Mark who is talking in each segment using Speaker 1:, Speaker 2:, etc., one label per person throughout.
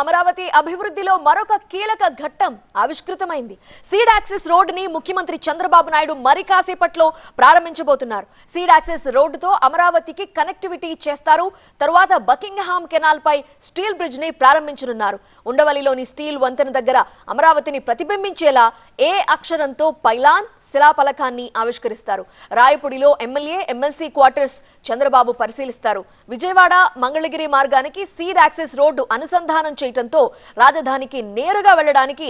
Speaker 1: అమరావతి అభివృద్ధిలో మరొక కీలక ఘట్టం ఆవిష్కృతమైంది. సీడ్ యాక్సెస్ రోడ్డుని ముఖ్యమంత్రి చంద్రబాబు నాయుడు మరి కాసేపట్లో ప్రారంభించబోతున్నారు. సీడ్ యాక్సెస్ రోడ్డుతో అమరావతికి కనెక్టివిటీ చేస్తారు. తరువాత బకింగ్హామ్ కెనాల్ పై స్టీల్ బ్రిడ్జ్ ని ప్రారంభించనున్నారు. ఉండవల్లిలోని స్టీల్ వంతెన దగ్గర అమరావతిని ప్రతిబింబించేలా ఏ అక్షరంతో పైలాన్ శిలాఫలకాన్ని ఆవిష్కరిస్తారు. రాయపూడిలో ఎమ్మెల్యే ఎమ్మెల్సీ క్వార్టర్స్ చంద్రబాబు పరిశీలిస్తారు. విజయవాడ మంగళగిరి మార్గానికి సీడ్ యాక్సెస్ రోడ్డు అనుసంధానం చేయడంతో రాజధానికి నేరుగా వెళ్లడానికి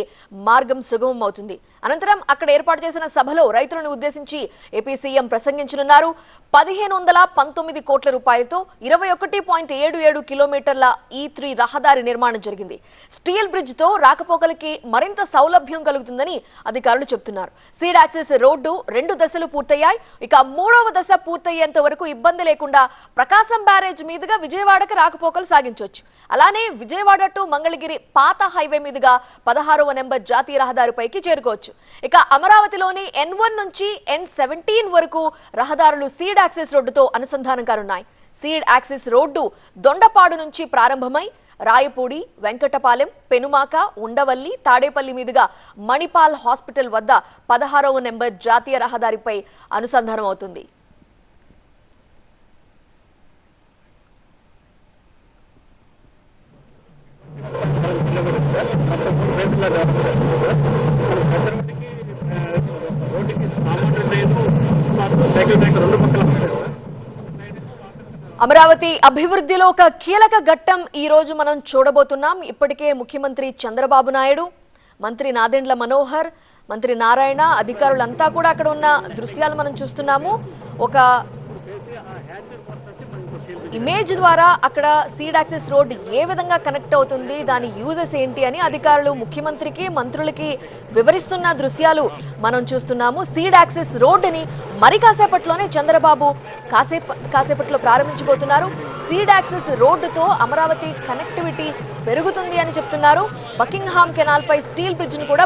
Speaker 1: మార్గం సుగమం అవుతుంది. అనంతరం అక్కడ ఏర్పాటు చేసిన సభలో రైతులను ఉద్దేశించి ఏపీ సీఎం ప్రసంగించనున్నారు. 1519 కోట్ల రూపాయలతో 21.77 కిలోమీటర్ల E3 రహదారి నిర్మాణం జరిగింది. స్టీల్ బ్రిడ్జ్ తో రాకపోకలకి మరింత సౌలభ్యం కలుగుతుందని అధికారులు చెబుతున్నారు. సీడ్ యాక్సెస్ రోడ్డు 2 దశలు పూర్తయ్యాయి. ఇక 3వ దశ పూర్తయ్యేంత వరకు ఇబ్బంది లేకుండా ప్రకాశం బ్యారేజ్ మీదుగా విజయవాడకు రాకపోకలు సాగించవచ్చు. అలానే విజయవాడ టు మంగళగిరి పాత హైవే మీదుగా 16వ నెంబర్ జాతీయ రహదారిపైకి చేరుకోవచ్చు. ఇక అమరావతిలోని N1 నుంచి N17 వరకు రహదారులు సీడ్ యాక్సెస్ రోడ్డుతో అనుసంధానం కానున్నాయి. సీడ్ యాక్సెస్ రోడ్డు దొండపాడు నుంచి ప్రారంభమై రాయపూడి, వెంకటపాలెం, పెనుమాక, ఉండవల్లి, తాడేపల్లి మీదుగా మణిపాల్ హాస్పిటల్ వద్ద 16వ నెంబర్ జాతీయ రహదారిపై అనుసంధానం అవుతుంది. అమరావతి అభివృద్ధిలో ఒక కీలక ఘట్టం ఈ రోజు మనం చూడబోతున్నాం. ఇప్పటికే ముఖ్యమంత్రి చంద్రబాబు నాయుడు, మంత్రి నాదెండ్ల మనోహర్, మంత్రి నారాయణ, అధికారులంతా కూడా అక్కడ ఉన్న దృశ్యాలు మనం చూస్తున్నాము. ఒక ఇమేజ్ ద్వారా అక్కడ సీడ్ యాక్సెస్ రోడ్ ఏ విధంగా కనెక్ట్ అవుతుంది, దాని యూజెస్ ఏంటి అని అధికారులు ముఖ్యమంత్రికి, మంత్రులకి వివరిస్తున్న దృశ్యాలు మనం చూస్తున్నాము. సీడ్ యాక్సెస్ రోడ్డుని మరి కాసేపట్లోనే చంద్రబాబు కాసేపట్లో ప్రారంభించబోతున్నారు. సీడ్ యాక్సెస్ రోడ్డుతో అమరావతి కనెక్టివిటీ పెరుగుతుంది అని చెప్తున్నారు. బకింగ్హామ్ కెనాల్ పై స్టీల్ బ్రిడ్జ్ ను కూడా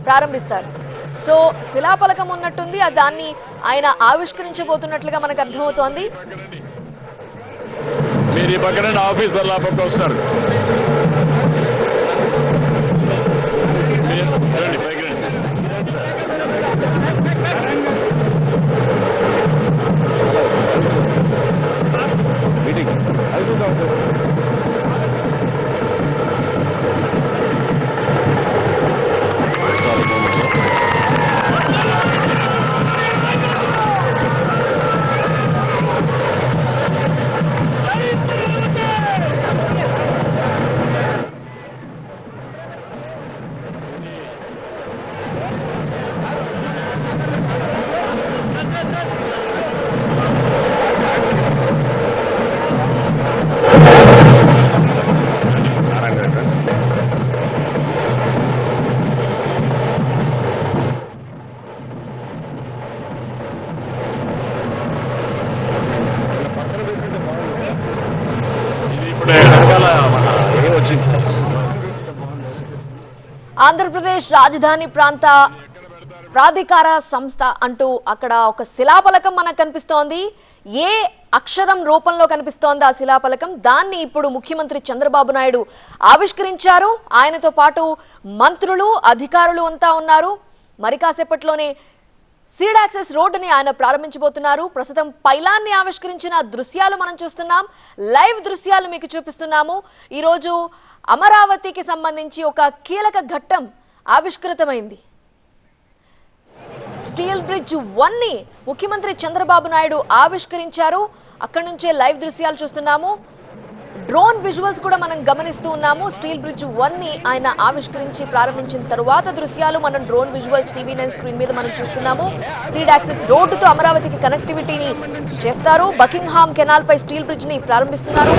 Speaker 1: ప్రారంభిస్తారు. సో శిలాఫలకం ఉన్నట్టుంది, దాన్ని ఆయన ఆవిష్కరించబోతున్నట్లుగా మనకు అర్థమవుతోంది.
Speaker 2: మీరు ఈ పక్కన ఆఫీసర్లు ఆ పక్క వస్తారు. మీటింగ్
Speaker 1: ఆంధ్రప్రదేశ్ రాజధాని ప్రాంత ప్రాధికార సంస్థ అంటూ అక్కడ ఒక శిలాఫలకం మనకు కనిపిస్తోంది. ఏ అక్షరం రూపంలో కనిపిస్తోంది ఆ శిలాఫలకం, దాన్ని ఇప్పుడు ముఖ్యమంత్రి చంద్రబాబు నాయుడు ఆవిష్కరించారు. ఆయనతో పాటు మంత్రులు, అధికారులు అంతా ఉన్నారు. మరి కాసేపట్లోనే సీడ్ యాక్సెస్ రోడ్డుని ఆయన ప్రారంభించబోతున్నారు. ప్రస్తుతం పైలాన్ని ఆవిష్కరించిన దృశ్యాలు మనం చూస్తున్నాం. లైవ్ దృశ్యాలు మీకు చూపిస్తున్నాము. ఈరోజు అమరావతికి సంబంధించి ఒక కీలక ఘట్టం ఆవిష్కృతమైంది. స్టీల్ బ్రిడ్జ్ 1 ని ముఖ్యమంత్రి చంద్రబాబు నాయుడు ఆవిష్కరించారు. అక్కడి నుంచే లైవ్ దృశ్యాలు చూస్తున్నాము. డ్రోన్ విజువల్స్ కూడా మనం గమనిస్తూ ఉన్నాము. స్టీల్ బ్రిడ్జ్ 1 ని ఆయన ఆవిష్కరించి ప్రారంభించిన తరువాత దృశ్యాలు మనం డ్రోన్ విజువల్స్ TV9 స్క్రీన్ మీద మనం చూస్తున్నాము. సీడ్ యాక్సెస్ రోడ్డుతో అమరావతికి కనెక్టివిటీని చేస్తారు. బకింగ్హామ్ కెనాల్ పై స్టీల్ బ్రిడ్జ్ ని ప్రారంభిస్తున్నారు.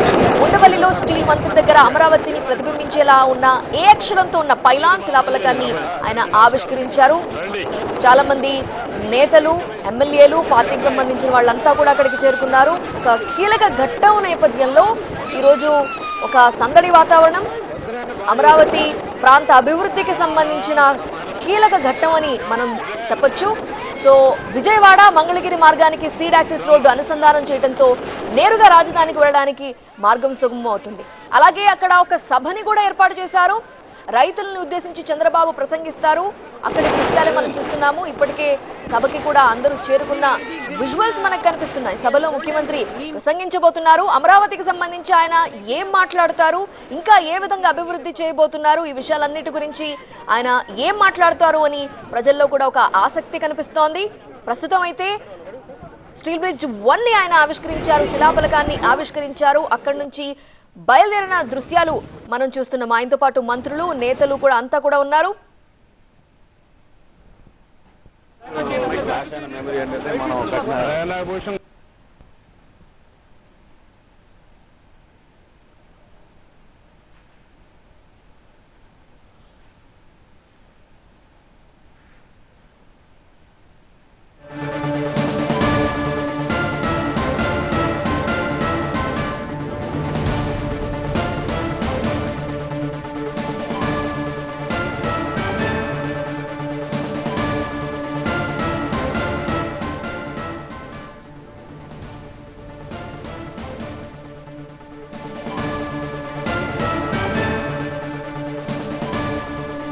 Speaker 1: ఉండవల్లిలో స్టీల్ వంతెన దగ్గర అమరావతిని ప్రతిబింబించేలా ఉన్న ఏ అక్షరంతో ఉన్న పైలాన్ శిలాఫలకాన్ని ఆయన ఆవిష్కరించారు. చాలా మంది నేతలు, ఎమ్మెల్యేలు, పార్టీకి సంబంధించిన వాళ్ళంతా కూడా అక్కడికి చేరుకున్నారు. ఒక కీలక ఘట్టం నేపథ్యంలో ఈరోజు ఒక సందడి వాతావరణం. అమరావతి ప్రాంత అభివృద్ధికి సంబంధించిన కీలక ఘట్టం అని మనం చెప్పొచ్చు. సో విజయవాడ మంగళగిరి మార్గానికి సీడ్ యాక్సెస్ రోడ్డు అనుసంధానం చేయడంతో నేరుగా రాజధానికి వెళ్ళడానికి మార్గం సుగమం అవుతుంది. అలాగే అక్కడ ఒక సభని కూడా ఏర్పాటు చేశారు. రైతులను ఉద్దేశించి చంద్రబాబు ప్రసంగిస్తారు. అక్కడి దృశ్యాలే మనం చూస్తున్నాము. ఇప్పటికే సభకి కూడా అందరూ చేరుకున్న విజువల్స్ మనకు కనిపిస్తున్నాయి. సభలో ముఖ్యమంత్రి ప్రసంగించబోతున్నారు. అమరావతికి సంబంధించి ఆయన ఏం మాట్లాడతారు, ఇంకా ఏ విధంగా అభివృద్ధి చేయబోతున్నారు, ఈ విషయాలన్నిటి గురించి ఆయన ఏం మాట్లాడతారు అని ప్రజల్లో కూడా ఒక ఆసక్తి కనిపిస్తోంది. ప్రస్తుతం అయితే స్టీల్ బ్రిడ్జ్ 1ని ఆయన ఆవిష్కరించారు, శిలాఫలకాన్ని ఆవిష్కరించారు. అక్కడి నుంచి బయలుదేరిన దృశ్యాలు మనం చూస్తున్నాం. ఆయనతో పాటు మంత్రులు, నేతలు కూడా అంతా కూడా ఉన్నారు.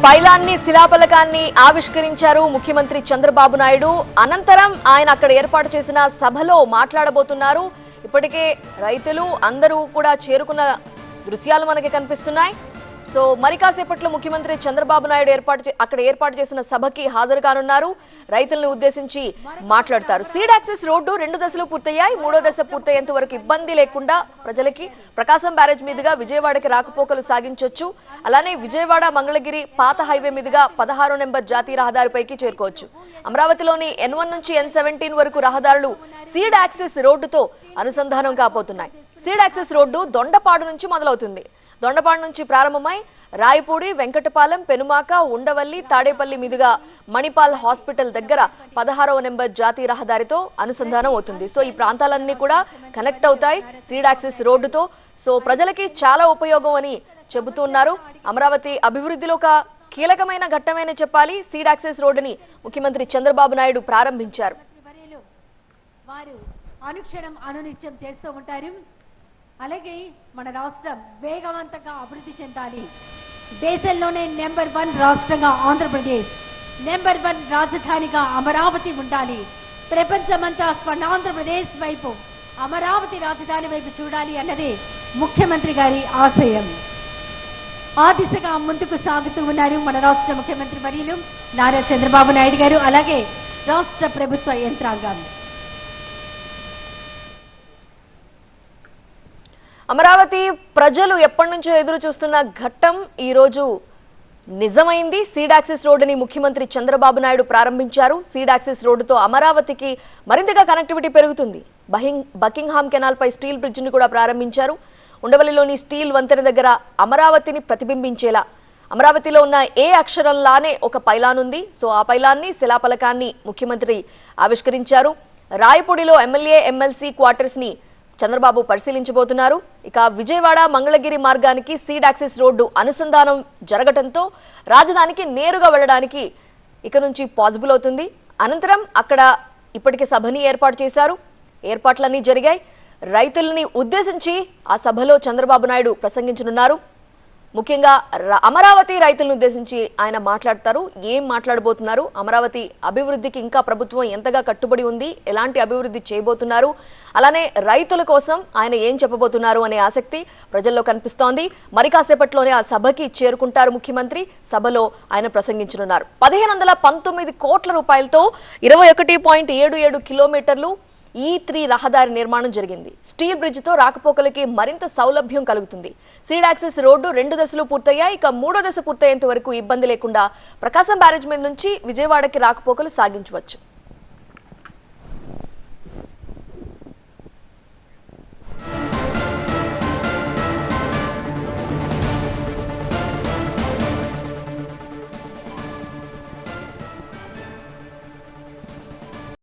Speaker 1: పైలాన్ని, శిలాఫలకాన్ని ఆవిష్కరించారు ముఖ్యమంత్రి చంద్రబాబు నాయుడు. అనంతరం ఆయన అక్కడ ఏర్పాటు చేసిన సభలో మాట్లాడబోతున్నారు. ఇప్పటికే రైతులు అందరూ కూడా చేరుకున్న దృశ్యాలు మనకి కనిపిస్తున్నాయి. సో మరి కాసేపట్లో ముఖ్యమంత్రి చంద్రబాబు నాయుడు అక్కడ ఏర్పాటు చేసిన సభకి హాజరు కానున్నారు. రైతులను ఉద్దేశించి మాట్లాడతారు. సీడ్ యాక్సెస్ రోడ్డు 2 దశలు పూర్తయ్యాయి. 3వ దశ పూర్తయ్యేంత వరకు ఇబ్బంది లేకుండా ప్రజలకి ప్రకాశం బ్యారేజ్ మీదుగా విజయవాడకి రాకపోకలు సాగించొచ్చు. అలానే విజయవాడ మంగళగిరి పాత హైవే మీదుగా 16 నెంబర్ జాతీయ రహదారిపైకి చేరుకోవచ్చు. అమరావతిలోని N1 నుంచి N17 వరకు రహదారులు సీడ్ యాక్సెస్ రోడ్డుతో అనుసంధానం కాబోతున్నాయి. సీడ్ యాక్సెస్ రోడ్డు దొండపాడు నుంచి మొదలవుతుంది. దొండపాడు నుంచి ప్రారంభమై రాయపూడి, వెంకటపాలెం, పెనుమాక, ఉండవల్లి, తాడేపల్లి మీదుగా మణిపాల్ హాస్పిటల్ దగ్గర 16వ నెంబర్ జాతీయ రహదారితో అనుసంధానం అవుతుంది. సో ఈ ప్రాంతాలన్నీ కూడా కనెక్ట్ అవుతాయి సీడ్ యాక్సెస్ రోడ్డుతో. సో ప్రజలకి చాలా ఉపయోగం అని చెబుతున్నారు. అమరావతి అభివృద్ధిలో ఒక కీలకమైన ఘట్టమైన చెప్పాలి. సీడ్ యాక్సెస్ రోడ్డుని ముఖ్యమంత్రి చంద్రబాబు నాయుడు ప్రారంభించారు.
Speaker 3: వారు అనుక్షణం అనునిత్యం చేస్తూ ఉంటారు. అలాగే మన రాష్ట్రం వేగవంతంగా అభివృద్ధి చెందాలి. దేశంలోనే నెంబర్ 1 రాష్ట్రంగా ఆంధ్రప్రదేశ్, నెంబర్ 1 రాజధానిగా అమరావతి ఉండాలి. ప్రపంచమంతా స్వర్ణాంధ్రప్రదేశ్ వైపు, అమరావతి రాజధాని వైపు చూడాలి అన్నదే ముఖ్యమంత్రి గారి ఆశయం. ఆ దిశగా ముందుకు సాగుతూ ఉన్నారు మన రాష్ట్ర ముఖ్యమంత్రి వర్యులు నారా చంద్రబాబు నాయుడు గారు, అలాగే రాష్ట్ర ప్రభుత్వ యంత్రాంగం.
Speaker 1: అమరావతి ప్రజలు ఎప్పటి నుంచో ఎదురు చూస్తున్న ఘట్టం ఈ రోజు నిజమైంది. సీడ్ యాక్సెస్ రోడ్డుని ముఖ్యమంత్రి చంద్రబాబు నాయుడు ప్రారంభించారు. సీడ్ యాక్సెస్ రోడ్డుతో అమరావతికి మరింతగా కనెక్టివిటీ పెరుగుతుంది. బకింగ్హామ్ కెనాల్ పై స్టీల్ బ్రిడ్జిని కూడా ప్రారంభించారు. ఉండవల్లిలోని స్టీల్ వంతెన దగ్గర అమరావతిని ప్రతిబింబించేలా అమరావతిలో ఉన్న ఏ అక్షరంలానే ఒక పైలాన్ ఉంది. సో ఆ పైలాన్ని, శిలాఫలకాన్ని ముఖ్యమంత్రి ఆవిష్కరించారు. రాయపూడిలో ఎమ్మెల్యే, ఎమ్మెల్సీ క్వార్టర్స్ ని చంద్రబాబు పరిశీలించబోతున్నారు. ఇక విజయవాడ మంగళగిరి మార్గానికి సీడ్ యాక్సెస్ రోడ్డు అనుసంధానం జరగడంతో రాజధానికి నేరుగా వెళ్ళడానికి ఇక నుంచి పాసిబుల్ అవుతుంది. అనంతరం అక్కడ ఇప్పటికే సభని ఏర్పాటు చేశారు. ఏర్పాట్లన్నీ జరిగాయి. రైతులని ఉద్దేశించి ఆ సభలో చంద్రబాబు నాయుడు ప్రసంగించనున్నారు. ముఖ్యంగా అమరావతి రైతులను ఉద్దేశించి ఆయన మాట్లాడతారు. ఏం మాట్లాడబోతున్నారు, అమరావతి అభివృద్ధికి ఇంకా ప్రభుత్వం ఎంతగా కట్టుబడి ఉంది, ఎలాంటి అభివృద్ధి చేయబోతున్నారు, అలానే రైతుల కోసం ఆయన ఏం చెప్పబోతున్నారు అనే ఆసక్తి ప్రజల్లో కనిపిస్తోంది. మరి కాసేపట్లోనే ఆ సభకి చేరుకుంటారు ముఖ్యమంత్రి. సభలో ఆయన ప్రసంగించనున్నారు. 1519 కోట్ల రూపాయలతో 21.77 కిలోమీటర్లు E3 రహదారి నిర్మాణం జరిగింది. స్టీల్ బ్రిడ్జితో రాకపోకలకి మరింత సౌలభ్యం కలుగుతుంది. సీడ్ యాక్సెస్ రోడ్డు 2 దశలు పూర్తయ్యాయి. ఇక 3వ దశ పూర్తయ్యేంత వరకు ఇబ్బంది లేకుండా ప్రకాశం బ్యారేజ్ మీద నుంచి విజయవాడకి రాకపోకలు సాగించవచ్చు.